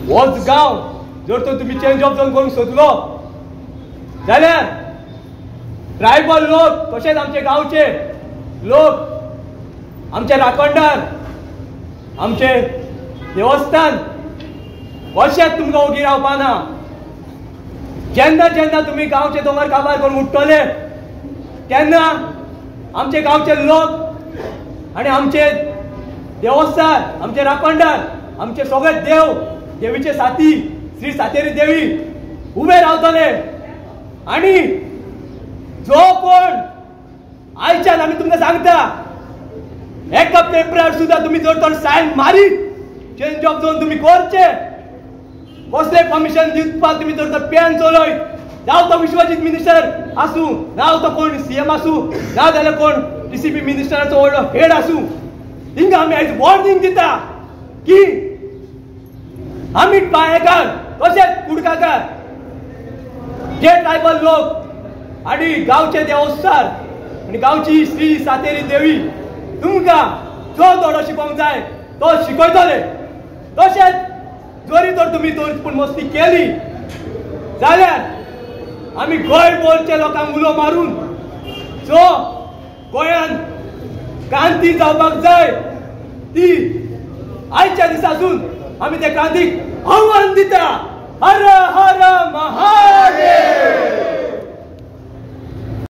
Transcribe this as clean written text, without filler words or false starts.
होच गांव जर तो तुम्ही चेंज ऑफ झोन करूंक सोदलो जाल्यार ट्रायबल लोक तशेंच आमचे गांवचे लोक आमचे राखणदार आमचे देवस्थान कशेंच तुमकां ओगी रावपाना जेन्ना जेन्ना तुम्ही गांवचे दोंगर काबार करून उठतले तेन्ना आमचे गांवचे लोक आणि आमचे देवस्थान आमचे राखणदार आमचे सगळे देव देवीचे साथी श्री सातेरी देवी उबे रावतले आणि जो कोण आयच्यान आमी तुमकां सांगता एका पेपरार सुद्धा तुम्ही जर तर सायन मारी चेंज ऑफ झोन तुम्ही करचे कसले कमिशन दिवपाक तुम्ही जर तर पेन चलय जावं तो विश्वजीत मिनिस्टर आसूं जावं तो कोण सीएम आसूं ना जाल्यार कोण डीसीपी मिनिस्टराचो व्हडलो हेड आसूं हिंगा आमी आयज वॉर्निंग दिता की आमी पायेकार तशेंच कुडकाकार जे ट्रायबल लोक आणि गांवचे देवस्थान आणि गांवची श्री सातेरी देवी तुमकां जो धडो शिकोवंक जाय तो शिकयतले तशेंच जरी तर तुम्ही पूण मस्ती केली जाल्यार आमी गोंयभरचे लोकांक उलो मारून जो गोंयान क्रांती जावपाक जाय ती आयच्या दिसासून आमी त्या क्रांतीक आव्हान दिता. हर हर महादेव.